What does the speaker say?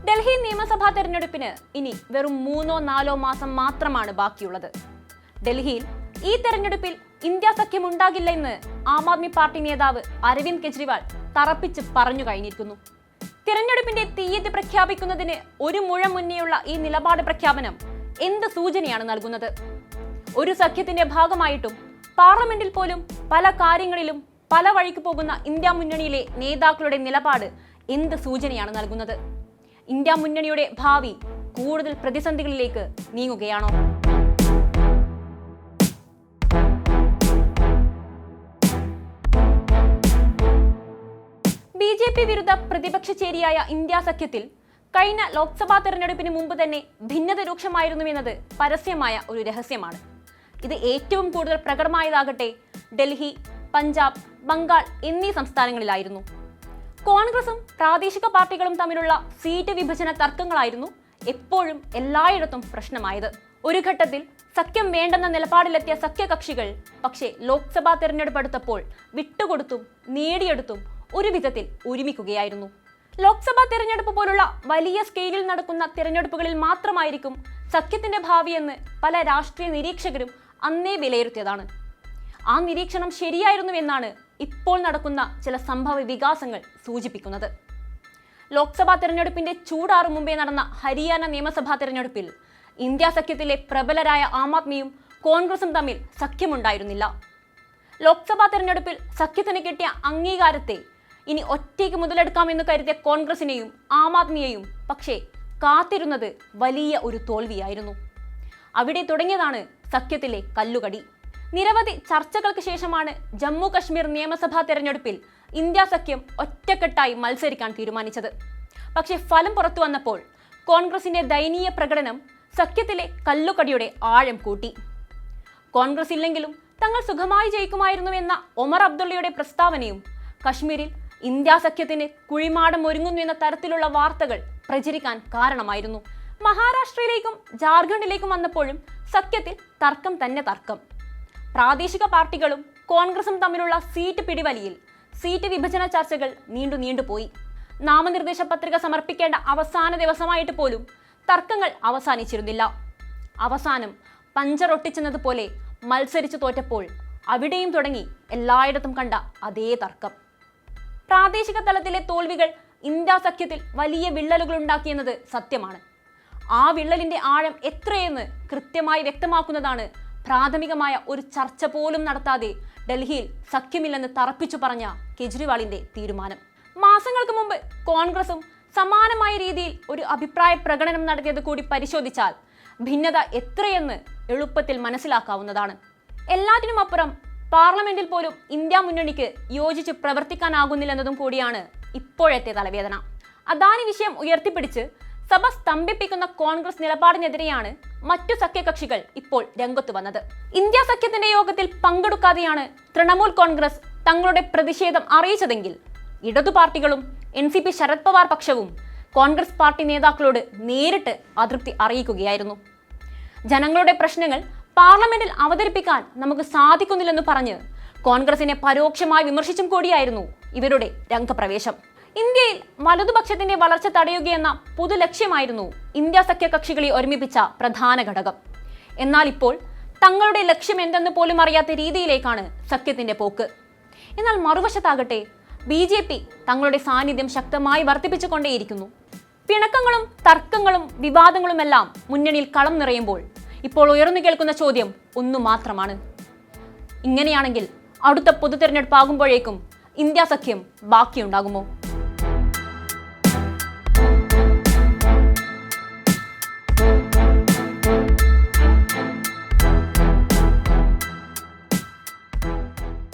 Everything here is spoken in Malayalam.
ഡൽഹി നിയമസഭാ തെരഞ്ഞെടുപ്പിന് ഇനി വെറും 3-4 മാസം മാത്രമാണ് ബാക്കിയുള്ളത്. ഡൽഹിയിൽ ഈ തെരഞ്ഞെടുപ്പിൽ ഇന്ത്യ സഖ്യം ഉണ്ടാകില്ല എന്ന് ആം ആദ്മി പാർട്ടി നേതാവ് അരവിന്ദ് കെജ്രിവാൾ തറപ്പിച്ച് പറഞ്ഞു കഴിഞ്ഞിരിക്കുന്നു. തിരഞ്ഞെടുപ്പിന്റെ തീയതി പ്രഖ്യാപിക്കുന്നതിന് ഒരു മുഴം മുന്നേയുള്ള ഈ നിലപാട് പ്രഖ്യാപനം എന്ത് സൂചനയാണ് നൽകുന്നത്? ഒരു സഖ്യത്തിന്റെ ഭാഗമായിട്ടും പാർലമെന്റിൽ പോലും പല കാര്യങ്ങളിലും പല വഴിക്ക് പോകുന്ന ഇന്ത്യ മുന്നണിയിലെ നേതാക്കളുടെ നിലപാട് എന്ത് സൂചനയാണ് നൽകുന്നത്? ഇന്ത്യ മുന്നണിയുടെ ഭാവി കൂടുതൽ പ്രതിസന്ധികളിലേക്ക് നീങ്ങുകയാണോ? BJP വിരുദ്ധ പ്രതിപക്ഷ ചേരിയായ ഇന്ത്യ സഖ്യത്തിൽ കഴിഞ്ഞ ലോക്സഭാ തെരഞ്ഞെടുപ്പിന് മുമ്പ് തന്നെ ഭിന്നത രൂക്ഷമായിരുന്നുവെന്നത് പരസ്യമായ ഒരു രഹസ്യമാണ്. ഇത് ഏറ്റവും കൂടുതൽ പ്രകടമായതാകട്ടെ ഡൽഹി, പഞ്ചാബ്, ബംഗാൾ എന്നീ സംസ്ഥാനങ്ങളിലായിരുന്നു. കോൺഗ്രസും പ്രാദേശിക പാർട്ടികളും തമ്മിലുള്ള സീറ്റ് വിഭജന തർക്കങ്ങളായിരുന്നു എപ്പോഴും എല്ലായിടത്തും പ്രശ്നമായത്. ഒരു ഘട്ടത്തിൽ സഖ്യം വേണ്ടെന്ന നിലപാടിലെത്തിയ സഖ്യകക്ഷികൾ പക്ഷേ ലോക്സഭാ തെരഞ്ഞെടുപ്പ് അടുത്തപ്പോൾ വിട്ടുകൊടുത്തും നേടിയെടുത്തും ഒരു വിധത്തിൽ ഒരുമിക്കുകയായിരുന്നു. ലോക്സഭാ തെരഞ്ഞെടുപ്പ് പോലുള്ള വലിയ സ്കെയിലിൽ നടക്കുന്ന തെരഞ്ഞെടുപ്പുകളിൽ മാത്രമായിരിക്കും സഖ്യത്തിന്റെ ഭാവിയെന്ന് പല രാഷ്ട്രീയ നിരീക്ഷകരും അന്നേ വിലയിരുത്തിയതാണ്. ആ നിരീക്ഷണം ശരിയായിരുന്നുവെന്നാണ് ഇപ്പോൾ നടക്കുന്ന ചില സംഭവ വികാസങ്ങൾ സൂചിപ്പിക്കുന്നത്. ലോക്സഭാ തെരഞ്ഞെടുപ്പിന്റെ ചൂടാറും മുമ്പേ നടന്ന ഹരിയാന നിയമസഭാ തെരഞ്ഞെടുപ്പിൽ ഇന്ത്യ സഖ്യത്തിലെ പ്രബലരായ ആം ആദ്മിയും കോൺഗ്രസും തമ്മിൽ സഖ്യമുണ്ടായിരുന്നില്ല. ലോക്സഭാ തെരഞ്ഞെടുപ്പിൽ സഖ്യത്തിന് കിട്ടിയ അംഗീകാരത്തെ ഇനി ഒറ്റയ്ക്ക് മുതലെടുക്കാമെന്ന് കരുതിയ കോൺഗ്രസിനെയും ആം ആദ്മിയെയും പക്ഷേ കാത്തിരുന്നത് വലിയ ഒരു തോൽവിയായിരുന്നു. അവിടെ തുടങ്ങിയതാണ് സഖ്യത്തിലെ കല്ലുകടി. നിരവധി ചർച്ചകൾക്ക് ശേഷമാണ് ജമ്മു കശ്മീർ നിയമസഭാ തെരഞ്ഞെടുപ്പിൽ ഇന്ത്യ സഖ്യം ഒറ്റക്കെട്ടായി മത്സരിക്കാൻ തീരുമാനിച്ചത്. പക്ഷേ ഫലം പുറത്തു വന്നപ്പോൾ കോൺഗ്രസിന്റെ ദയനീയ പ്രകടനം സഖ്യത്തിലെ കല്ലുകടിയുടെ ആഴം കൂട്ടി. കോൺഗ്രസ് ഇല്ലെങ്കിലും തങ്ങൾ സുഖമായി ജയിക്കുമായിരുന്നു എന്ന ഒമർ അബ്ദുള്ളയുടെ പ്രസ്താവനയും കശ്മീരിൽ ഇന്ത്യ സഖ്യത്തിന് കുഴിമാടം ഒരുങ്ങുന്നു എന്ന തരത്തിലുള്ള വാർത്തകൾ പ്രചരിക്കാൻ കാരണമായിരുന്നു. മഹാരാഷ്ട്രയിലേക്കും ജാർഖണ്ഡിലേക്കും വന്നപ്പോഴും സഖ്യത്തിൽ തർക്കം തന്നെ തർക്കം. പ്രാദേശിക പാർട്ടികളും കോൺഗ്രസും തമ്മിലുള്ള സീറ്റ് പിടിവലിയിൽ സീറ്റ് വിഭജന ചർച്ചകൾ നീണ്ടുപോയി. നാമനിർദ്ദേശ പത്രിക സമർപ്പിക്കേണ്ട അവസാന ദിവസമായിട്ട് പോലും തർക്കങ്ങൾ അവസാനിച്ചിരുന്നില്ല. അവസാനം പഞ്ചറൊട്ടിച്ചെന്നതുപോലെ മത്സരിച്ചു തോറ്റപ്പോൾ അവിടെയും തുടങ്ങി എല്ലായിടത്തും കണ്ട അതേ തർക്കം. പ്രാദേശിക തലത്തിലെ തോൽവികൾ ഇന്ത്യ സഖ്യത്തിൽ വലിയ വിള്ളലുകൾ ഉണ്ടാക്കിയെന്നത് സത്യമാണ്. ആ വിള്ളലിന്റെ ആഴം എത്രയെന്ന് കൃത്യമായി വ്യക്തമാക്കുന്നതാണ് പ്രാഥമികമായ ഒരു ചർച്ച പോലും നടത്താതെ ഡൽഹിയിൽ സഖ്യമില്ലെന്ന് തറപ്പിച്ചു പറഞ്ഞ കെജ്രിവാളിന്റെ തീരുമാനം. മാസങ്ങൾക്ക് മുമ്പ് കോൺഗ്രസും സമാനമായ രീതിയിൽ ഒരു അഭിപ്രായ പ്രകടനം നടത്തിയത് കൂടി പരിശോധിച്ചാൽ ഭിന്നത എത്രയെന്ന് എളുപ്പത്തിൽ മനസ്സിലാക്കാവുന്നതാണ്. എല്ലാറ്റിനുമപ്പുറം പാർലമെന്റിൽ പോലും ഇന്ത്യ മുന്നണിക്ക് യോജിച്ച് പ്രവർത്തിക്കാനാകുന്നില്ലെന്നതും കൂടിയാണ് ഇപ്പോഴത്തെ തലവേദന. അദാനി വിഷയം ഉയർത്തിപ്പിടിച്ച് സഭ സ്തംഭിപ്പിക്കുന്ന കോൺഗ്രസ് നിലപാടിനെതിരെയാണ് മറ്റു സഖ്യകക്ഷികൾ ഇപ്പോൾ രംഗത്ത് വന്നത്. ഇന്ത്യ സഖ്യത്തിന്റെ യോഗത്തിൽ പങ്കെടുക്കാതെയാണ് തൃണമൂൽ കോൺഗ്രസ് തങ്ങളുടെ പ്രതിഷേധം അറിയിച്ചതെങ്കിൽ ഇടതു പാർട്ടികളും NCP ശരത് പവാർ പക്ഷവും കോൺഗ്രസ് പാർട്ടി നേതാക്കളോട് നേരിട്ട് അതൃപ്തി അറിയിക്കുകയായിരുന്നു. ജനങ്ങളുടെ പ്രശ്നങ്ങൾ പാർലമെന്റിൽ അവതരിപ്പിക്കാൻ നമുക്ക് സാധിക്കുന്നില്ലെന്ന് പറഞ്ഞ് കോൺഗ്രസിനെ പരോക്ഷമായി വിമർശിച്ചും കൂടിയായിരുന്നു ഇവരുടെ രംഗപ്രവേശം. ഇന്ത്യയിൽ വലതുപക്ഷത്തിന്റെ വളർച്ച തടയുകയെന്ന പൊതു ലക്ഷ്യമായിരുന്നു ഇന്ത്യ സഖ്യകക്ഷികളെ ഒരുമിപ്പിച്ച പ്രധാന ഘടകം. എന്നാൽ ഇപ്പോൾ തങ്ങളുടെ ലക്ഷ്യം എന്തെന്ന് പോലും അറിയാത്ത രീതിയിലേക്കാണ് സഖ്യത്തിന്റെ പോക്ക്. എന്നാൽ മറുവശത്താകട്ടെ BJP തങ്ങളുടെ സാന്നിധ്യം ശക്തമായി വർദ്ധിപ്പിച്ചുകൊണ്ടേയിരിക്കുന്നു. പിണക്കങ്ങളും തർക്കങ്ങളും വിവാദങ്ങളുമെല്ലാം മുന്നണിയിൽ കളം നിറയുമ്പോൾ ഇപ്പോൾ ഉയർന്നു കേൾക്കുന്ന ചോദ്യം ഒന്നു മാത്രമാണ്. ഇങ്ങനെയാണെങ്കിൽ അടുത്ത പൊതു തെരഞ്ഞെടുപ്പാകുമ്പോഴേക്കും ഇന്ത്യ സഖ്യം ബാക്കിയുണ്ടാകുമോ?